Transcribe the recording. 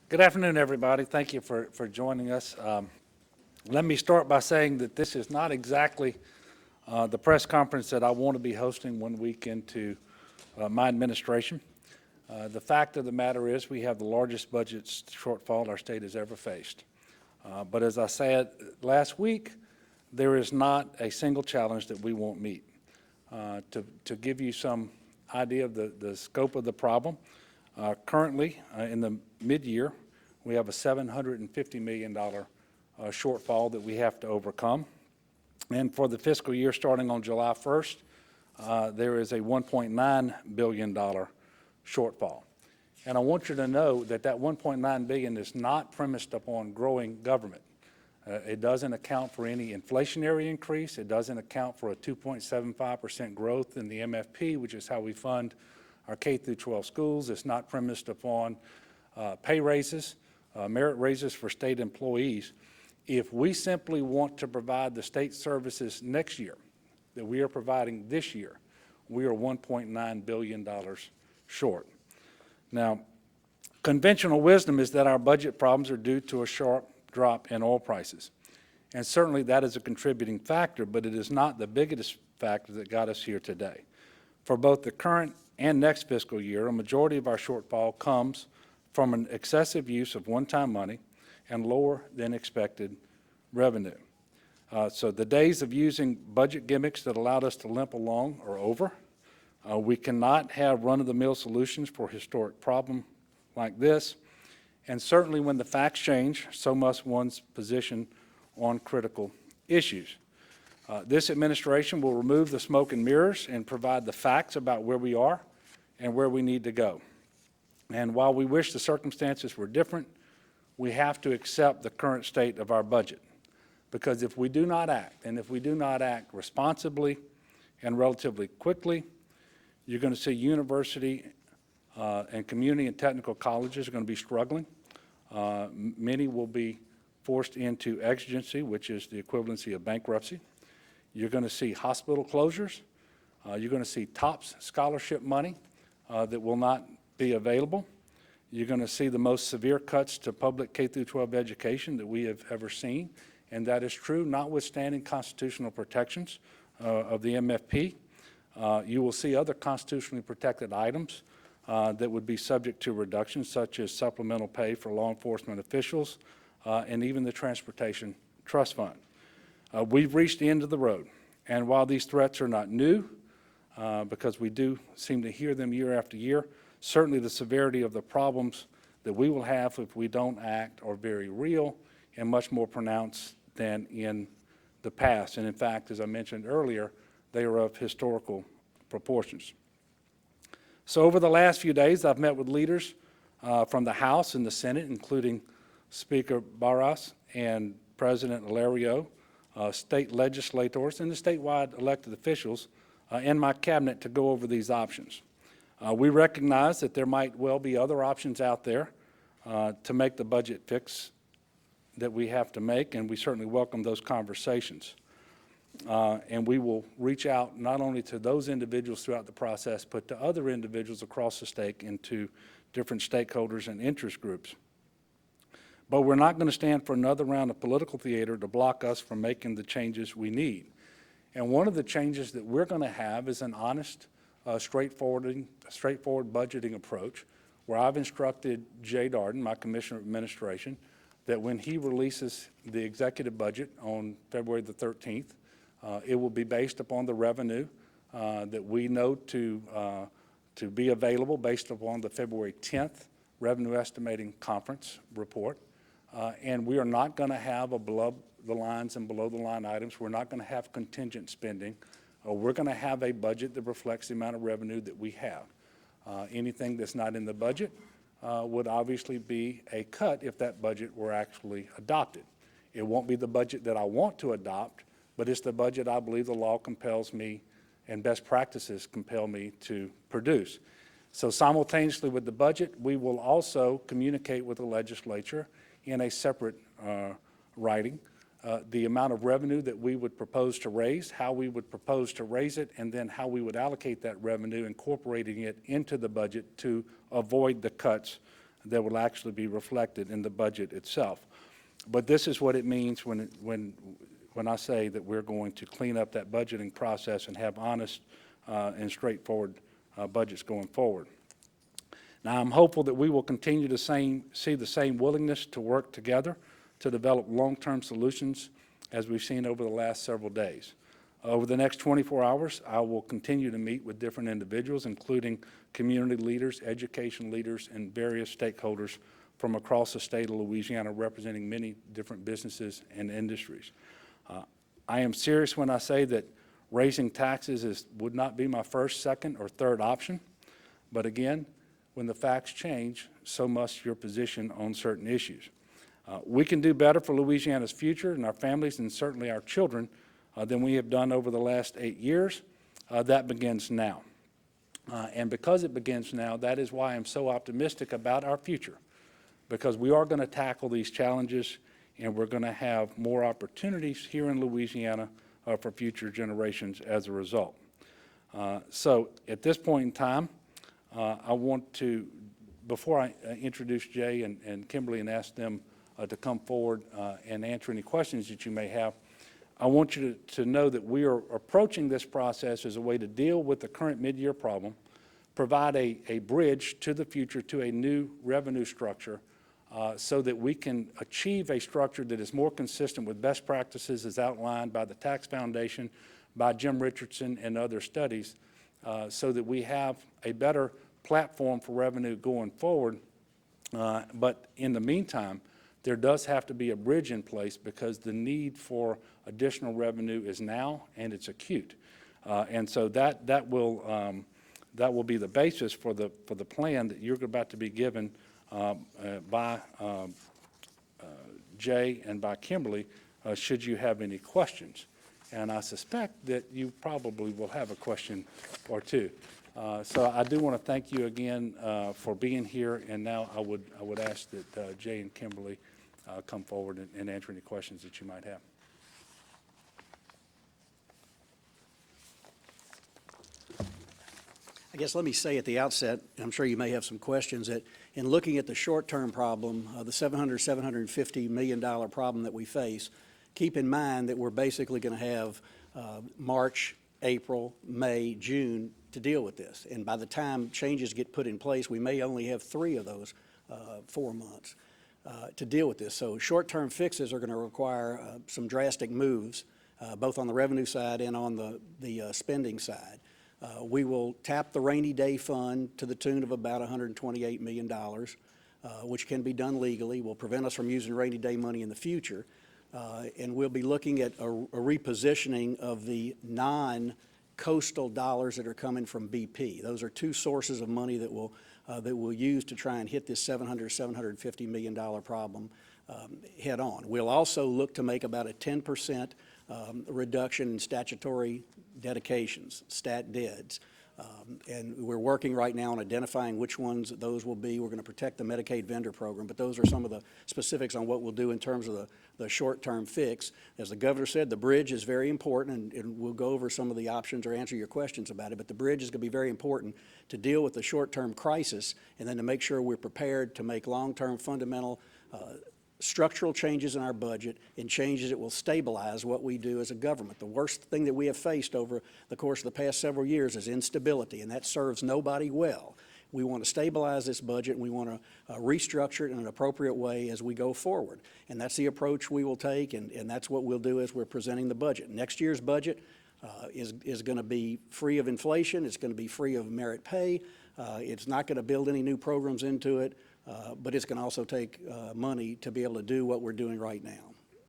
Good afternoon, everybody. Thank you for joining us. Let me start by saying that this is not exactly the press conference that I want to be hosting 1 week into my administration. The fact of the matter is we have the largest budget shortfall our state has ever faced. But as I said last week, there is not a single challenge that we won't meet. To give you some idea of the scope of the problem, currently, in the mid-year, we have a $750 million shortfall that we have to overcome. And for the fiscal year starting on July 1st, there is a $1.9 billion shortfall. And I want you to know that that $1.9 billion is not premised upon growing government. It doesn't account for any inflationary increase. It doesn't account for a 2.75% growth in the MFP, which is how we fund our K through 12 schools. It's not premised upon pay raises, merit raises for state employees. If we simply want to provide the state services next year that we are providing this year, we are $1.9 billion short. Now, conventional wisdom is that our budget problems are due to a sharp drop in oil prices. And certainly that is a contributing factor, but it is not the biggest factor that got us here today. For both the current and next fiscal year, a majority of our shortfall comes from an excessive use of one-time money and lower than expected revenue. So the days of using budget gimmicks that allowed us to limp along are over. We cannot have run-of-the-mill solutions for a historic problem like this. And certainly when the facts change, so must one's position on critical issues. This administration will remove the smoke and mirrors and provide the facts about where we are and where we need to go. And while we wish the circumstances were different, we have to accept the current state of our budget. Because if we do not act, and if we do not act responsibly and relatively quickly, you're going to see university and community and technical colleges are going to be struggling. Many will be forced into exigency, which is the equivalency of bankruptcy. You're going to see hospital closures. You're going to see TOPS scholarship money that will not be available. You're going to see the most severe cuts to public K through 12 education that we have ever seen, and that is true notwithstanding constitutional protections of the MFP. You will see other constitutionally protected items that would be subject to reductions, such as supplemental pay for law enforcement officials and even the Transportation Trust Fund. We've reached the end of the road, and while these threats are not new, because we do seem to hear them year after year, certainly the severity of the problems that we will have if we don't act are very real and much more pronounced than in the past. And in fact, as I mentioned earlier, they are of historical proportions. So over the last few days, I've met with leaders from the House and the Senate, including Speaker Barras and President Hilario, state legislators, and the statewide elected officials in my cabinet to go over these options. We recognize that there might well be other options out there to make the budget fix that we have to make, and we certainly welcome those conversations. And we will reach out not only to those individuals throughout the process, but to other individuals across the state and to different stakeholders and interest groups. But we're not going to stand for another round of political theater to block us from making the changes we need. And one of the changes that we're going to have is an honest, straightforward budgeting approach, where I've instructed Jay Darden, my Commissioner of Administration, that when he releases the executive budget on February the 13th, it will be based upon the revenue that we know to be available based upon the February 10th Revenue Estimating Conference report. And we are not going to have above the lines and below the line items. We're not going to have contingent spending. We're going to have a budget that reflects the amount of revenue that we have. Anything that's not in the budget would obviously be a cut if that budget were actually adopted. It won't be the budget that I want to adopt, but it's the budget I believe the law compels me and best practices compel me to produce. So simultaneously with the budget, we will also communicate with the legislature in a separate writing the amount of revenue that we would propose to raise, how we would propose to raise it, and then how we would allocate that revenue, incorporating it into the budget to avoid the cuts that will actually be reflected in the budget itself. But this is what it means when I say that we're going to clean up that budgeting process and have honest and straightforward budgets going forward. Now, I'm hopeful that we will continue to see the same willingness to work together to develop long-term solutions as we've seen over the last several days. Over the next 24 hours, I will continue to meet with different individuals, including community leaders, education leaders, and various stakeholders from across the state of Louisiana, representing many different businesses and industries. I am serious when I say that raising taxes would not be my first, second, or third option. But again, when the facts change, so must your position on certain issues. We can do better for Louisiana's future and our families and certainly our children than we have done over the last 8 years. That begins now. And because it begins now, that is why I'm so optimistic about our future, because we are going to tackle these challenges and we're going to have more opportunities here in Louisiana for future generations as a result. So at this point in time, I want to, before I introduce Jay and Kimberly and ask them to come forward and answer any questions that you may have, I want you to know that we are approaching this process as a way to deal with the current mid-year problem, provide a bridge to the future to a new revenue structure so that we can achieve a structure that is more consistent with best practices as outlined by the Tax Foundation, by Jim Richardson and other studies, so that we have a better platform for revenue going forward. But in the meantime, there does have to be a bridge in place because the need for additional revenue is now and it's acute. And so that will be the basis for the plan that you're about to be given by Jay and by Kimberly, should you have any questions. And I suspect that you probably will have a question or two. So I do want to thank you again for being here. And now I would ask that Jay and Kimberly come forward and answer any questions that you might have. I guess let me say at the outset, and I'm sure you may have some questions, that in looking at the short-term problem, the $750 million problem that we face, keep in mind that we're basically going to have March, April, May, June to deal with this. And by the time changes get put in place, we may only have 3 of those 4 months to deal with this. So short-term fixes are going to require some drastic moves, both on the revenue side and on the spending side. We will tap the rainy day fund to the tune of about $128 million, which can be done legally, will prevent us from using rainy day money in the future. And we'll be looking at a repositioning of the non-coastal dollars that are coming from BP. Those are 2 sources of money that we'll use to try and hit this $750 million problem head on. We'll also look to make about a 10% reduction in statutory dedications, stat deds. And we're working right now on identifying which ones those will be. We're going to protect the Medicaid vendor program, but those are some of the specifics on what we'll do in terms of the short-term fix. As the governor said, the bridge is very important, and we'll go over some of the options or answer your questions about it, but the bridge is going to be very important to deal with the short-term crisis and then to make sure we're prepared to make long-term fundamental structural changes in our budget and changes that will stabilize what we do as a government. The worst thing that we have faced over the course of the past several years is instability, and that serves nobody well. We want to stabilize this budget, and we want to restructure it in an appropriate way as we go forward. And that's the approach we will take, and that's what we'll do as we're presenting the budget. Next year's budget is going to be free of inflation. It's going to be free of merit pay. It's not going to build any new programs into it. But it's going to also take money to be able to do what we're doing right now.